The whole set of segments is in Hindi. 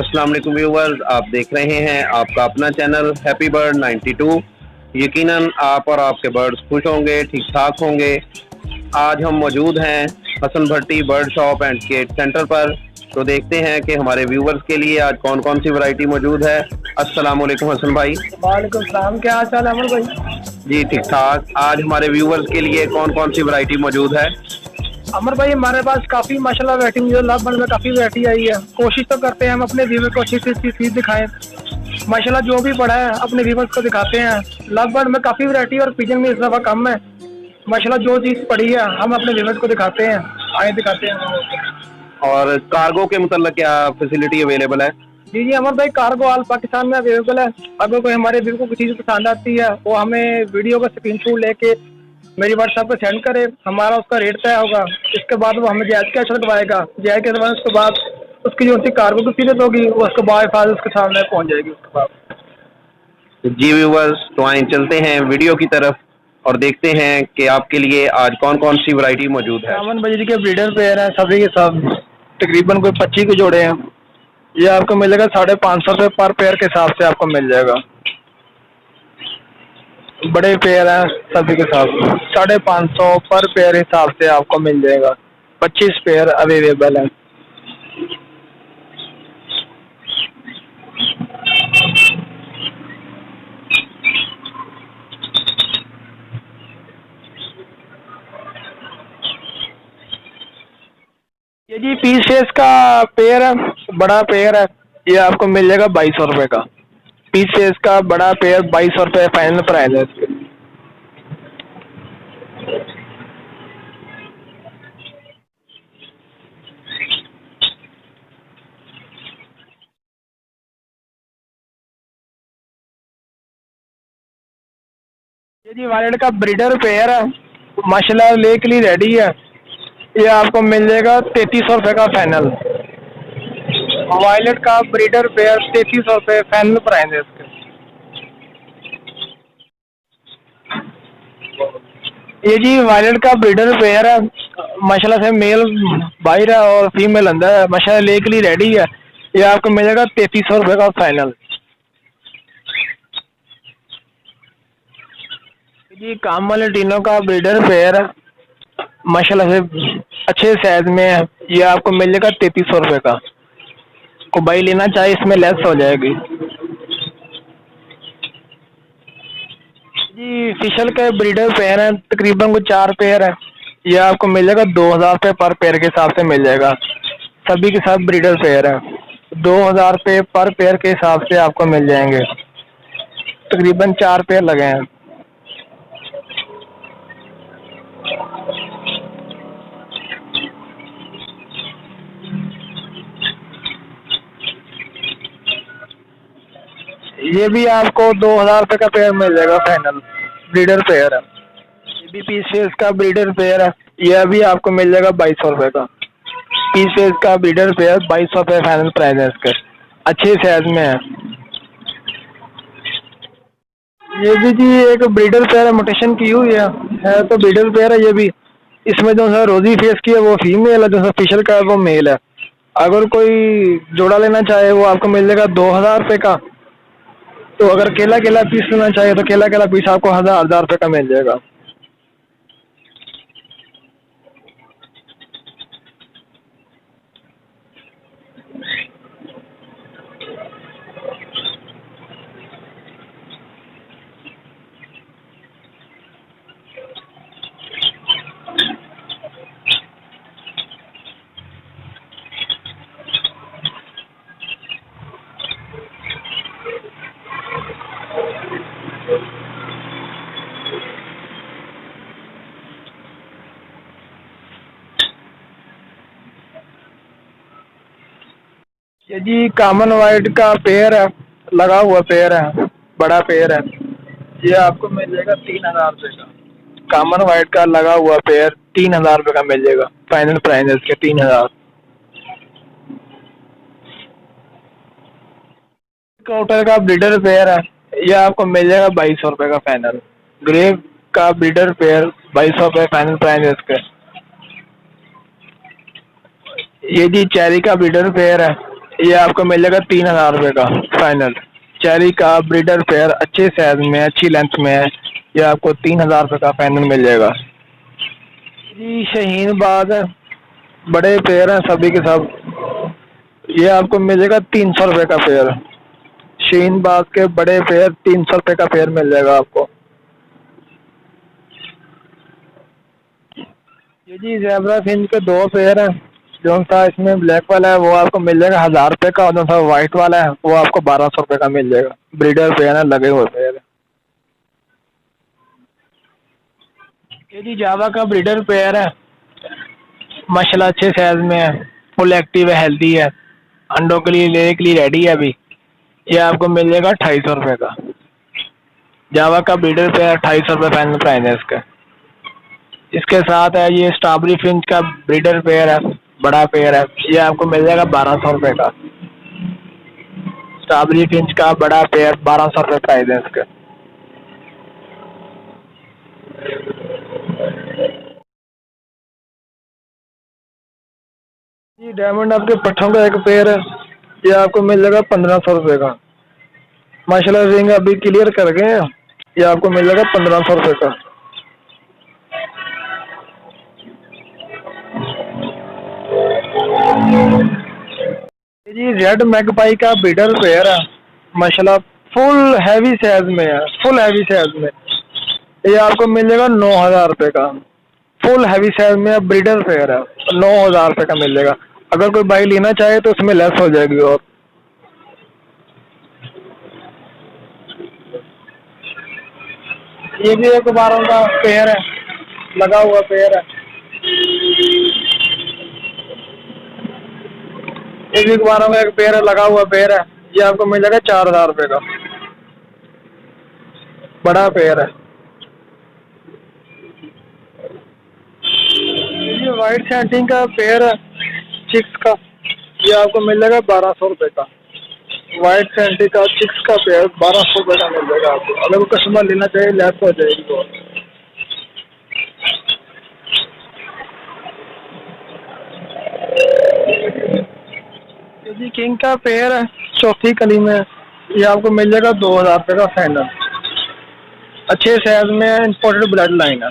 अस्सलाम वालेकुम व्यूवर्स, आप देख रहे हैं आपका अपना चैनल हैप्पी बर्ड 92। यकीनन आप और आपके बर्ड्स खुश होंगे, ठीक ठाक होंगे। आज हम मौजूद हैं Hasan Bhatti bird shop and cage centre पर। तो देखते हैं कि हमारे व्यूवर्स के लिए आज कौन कौन सी वैरायटी मौजूद है। अस्सलाम वालेकुम हसन भाई। वालेकुम सलाम। क्या हाल चाल है अमर भाई? जी ठीक ठाक। आज हमारे व्यूवर्स के लिए कौन कौन सी वैरायटी मौजूद है? अमर भाई हमारे पास काफ़ी माशाल्लाह वैरायटी मुझे लाभ में काफ़ी वैरायटी आई है। कोशिश तो करते हैं हम अपने व्यूवर्स को अच्छी अच्छी चीज़ दिखाएं। माशाल्लाह जो भी पड़ा है अपने व्यूवर्स को दिखाते हैं। लगभग में काफ़ी वैरायटी और पिजन में इस दफ़ा कम है। माशाल्लाह जो चीज़ पड़ी है हम अपने व्यूवर्स को दिखाते हैं, आए दिखाते हैं। और कार्गो के मतलब क्या फैसिलिटी अवेलेबल है? जी जी अमर भाई, कार्गो ऑल पाकिस्तान में अवेलेबल है। अगर कोई हमारे व्यूवर को किसी चीज़ पसंद आती है वो हमें वीडियो का स्क्रीनशॉट लेके मेरी व्हाट्सएप पे सेंड करे, हमारा उसका रेट तय होगा। इसके बाद वो हमें जायज़ कैश लगवाएगा। जायज़ कैश लगवाने उसके बाद उसकी जो सी कार्गो की फीस होगी वो उसके बाद उसके सामने पहुंच जाएगी उसके बाद। जी व्यूवर्स, तो आए चलते हैं वीडियो की तरफ और देखते हैं कि आपके लिए आज कौन कौन सी वैरायटी मौजूद है। सावन बजरी के ब्रीडर पेयर हैं सभी के सब, तकरीबन कोई 25 के जोड़े हैं। ये आपको मिलेगा 550 रुपये पर पेयर के हिसाब से आपको मिल जाएगा। बड़े पेयर हैं सभी के साथ 550 पर पेयर हिसाब से आपको मिल जाएगा। 25 पेयर अवेलेबल हैं। ये जी पीस फेस का पेयर है, बड़ा पेयर है। ये आपको मिल जाएगा 2200 रुपये का। पीस फेस का बड़ा पेयर 2200 रुपये फाइनल प्राइस है इसके। ये जी वायलेट का ब्रीडर पेयर है, माशाल्लाह ले के लिए रेडी है। ये आपको मिल जाएगा 3300 रुपये का फाइनल। वायलेट का ब्रीडर पेयर 3300 रुपये फाइनल प्राइस है इसके। ये जी वायलेट का ब्रीडर पेयर है, माशाल्लाह से मेल बाहर है और फीमेल अंदर है। माशाल्लाह ले के लिए रेडी है। ये आपको मिलेगा 3300 रुपये का फाइनल। जी कामल टीनो का ब्रीडर पेयर है, माशाल्लाह से अच्छे साइज में है। ये आपको मिल जाएगा 3300 रुपये का। को भाई लेना चाहे इसमें लेस हो जाएगी। जी फिशल के ब्रीडर पेयर हैं, तकरीबन कुछ 4 पेयर है। ये आपको मिल जाएगा 2000 रुपये पर पेयर के हिसाब से मिल जाएगा। सभी के साथ ब्रीडर पेयर है, 2000 रुपये पर पेयर के हिसाब से आपको मिल जाएंगे। तकरीबन 4 पेयर लगे हैं। ये भी आपको 2000 रुपये का पेयर मिल जाएगा फाइनल। ब्रीडर पेयर है, ये भी पीस फेस का ब्रीडर पेयर है। यह भी आपको मिल जाएगा 2200 रुपये का। पीस फेस का ब्रीडर पेयर 2200 रुपये फाइनल प्राइस है इसके। अच्छे साइज में है। ये भी जी एक ब्रीडर पेयर है, मोटेशन की हुई है तो ब्रीडर पेयर है ये भी। इसमें जो सा रोजी फेस की है वो फीमेल है, जो सा फिशल का है वो मेल है। अगर कोई जोड़ा लेना चाहे वो आपको मिल जाएगा 2000 रुपये का। तो अगर केला केला पीस लेना चाहिए तो केला केला पीस आपको 1000 रुपये का मिल जाएगा। ये जी कॉमन वाइट का पेयर है, लगा हुआ पेयर है, बड़ा पेयर है। ये आपको मिल जाएगा 3000 रुपये का। कॉमन वाइट का लगा हुआ पेयर 3000 रुपये का मिल जाएगा। फाइनल प्राइस है इसके 3000। काउंटर का ब्रीडर पेयर है, ये आपको मिल जाएगा 2200 रुपये का फाइनल। ग्रे का ब्रीडर पेयर 2200 रुपये फाइनल प्राइस है इसके। ये जी चेरी का ब्रीडर पेयर है, ये आपको मिल जाएगा 3,000 रुपये का फाइनल। चेरी का ब्रीडर पेयर अच्छे साइज में है, अच्छी लेंथ में है, ये आपको 3,000 रुपये का फाइनल मिल जाएगा जी। शाहीन बाग है, बड़े पेयर हैं सभी के सब, ये आपको मिल जाएगा 300 रुपये का पेयर। शाहीन बाग के बड़े पेयर 300 रुपये का पेयर मिल जाएगा आपको। ये जी ज़ेबरा फिंच के 2 पेयर हैं, जो सा इसमें ब्लैक वाला है वो आपको मिल जाएगा 1,000 रुपये का, और जो सा व्हाइट वाला है वो आपको 1,200 रुपये का मिल जाएगा। ब्रीडर पेयर है, लगे हुए पेयर है। ये जी जावा का ब्रीडर पेयर है, माशाल्लाह अच्छे साइज में है, फुल एक्टिव है, हेल्दी है, अंडों के लिए लेने के लिए रेडी है अभी। ये आपको मिल जाएगा 250 रुपये का। जावा का ब्रीडर पेयर 250 रुपये फाइनल प्राइस है इसका। इसके साथ है ये स्ट्रॉबेरी फिंच का ब्रीडर पेयर है, बड़ा पेयर है, ये आपको मिल जाएगा 1,200 रुपये का। स्ट्रॉबेरी फिंच का बड़ा पेयर 1,200 रुपये प्राइस है इसका। ये डायमंड आपके पट्ठों का एक पेयर है, ये आपको मिल जाएगा 1,500 रुपये का। माशाल्लाह रिंग अभी क्लियर कर गए हैं, ये आपको मिल जाएगा 1,500 रुपये का। जी रेड मैगपाई का ब्रीडर पेयर है, माशाल्लाह फुल हैवी साइज में है, फुल हैवी साइज में, ये आपको मिल जाएगा 9,000 रुपये का। फुल हैवी साइज में ब्रीडर पेयर है, 9,000 रुपये का मिल जाएगा। अगर कोई भाई लेना चाहे तो उसमें लेस हो जाएगी। और ये भी एक 12 का पेयर है, लगा हुआ पेयर है, ये भी 12 का एक पेयर है, लगा हुआ पेयर है, ये आपको मिल जाएगा 4,000 रुपये का। बड़ा पेयर है। ये वाइट सेंटिंग का पेयर है चिक्स का, ये आपको मिल जाएगा 1,200 रुपये का। वाइट सेंटिंग का चिक्स का पेयर 1,200 रुपये का मिल जाएगा आपको। अगर वो कस्टमर लेना चाहिए लेस हो जाएगी। वो जी किंग का पेयर है, चौथी कली में, ये आपको मिल जाएगा 2,000 रुपये का फाइनल। अच्छे साइज में है, इंपोर्टेड ब्लड लाइन है,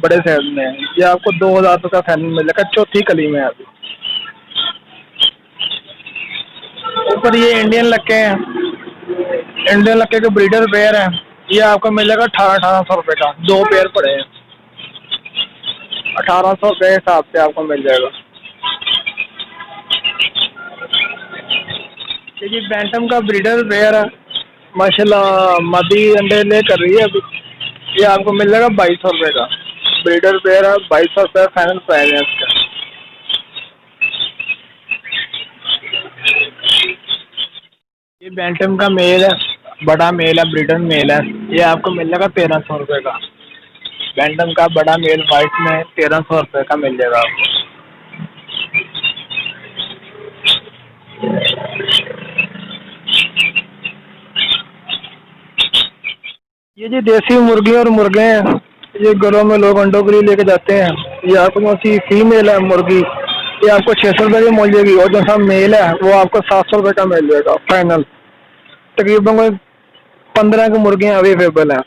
बड़े साइज में है, ये आपको 2,000 रुपये का फाइनल मिल जाएगा। चौथी कली में है अभी। ऊपर ये इंडियन लक्के हैं, इंडियन लक्के के ब्रीडर पेयर है, ये आपको मिल जाएगा 1,800 रुपये का। 2 पेयर पड़े हैं, 1,800 रुपये के हिसाब से आपको मिल जाएगा। ये बैंटम का ब्रीडर पेयर है, माशाल्लाह मादी अंडे ले कर रही है अभी, ये आपको मिल जाएगा 2,200 रुपये का। ब्रीडर पेयर है, 2,200 रुपये फाइनल प्राइस है इसका। ये बैंटम का मेल है, बड़ा मेल है, ब्रीडर मेल है, ये आपको मिल जाएगा 1,300 रुपये का। बैंटम का बड़ा मेल वाइट में 1,300 रुपये का मिल जाएगा आपको। ये जी देसी मुर्गी और मुर्गे हैं, ये घरों में लोग अंडों के लिए लेके जाते हैं। ये आपको फीमेल है मुर्गी, ये आपको 600 रुपये की मिल जाएगी, और जो सा मेल है वो आपको 700 रुपये का मिल जाएगा फाइनल। तकरीबन कोई 15 की मुर्गियाँ अवेलेबल हैं।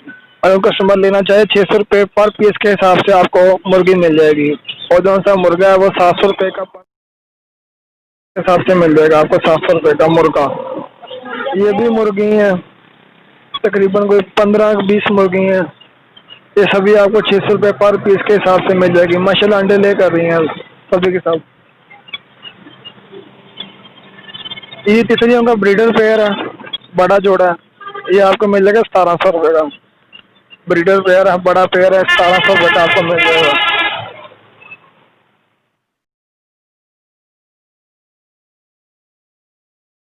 अगर कस्टमर लेना चाहे 600 रुपये पर पीस के हिसाब से आपको मुर्गी मिल जाएगी, और जो सा मुर्गा है वो 700 रुपये का हिसाब से मिल जाएगा आपको। 700 रुपये का मुर्गा। ये भी मुर्गी है, तकरीबन कोई 15-20 मुर्गी हैं, ये सभी आपको 600 रुपये पर पीस के हिसाब से मिल जाएगी। माशाल्लाह अंडे ले कर रही हैं सभी के सब। ये तीसरी उनका ब्रीडर पेयर है, बड़ा जोड़ा है, ये आपको मिल जाएगा 1,700 रुपये का। ब्रीडर पेयर है, बड़ा पेयर है, 1,700 रुपये का आपको मिल जाएगा।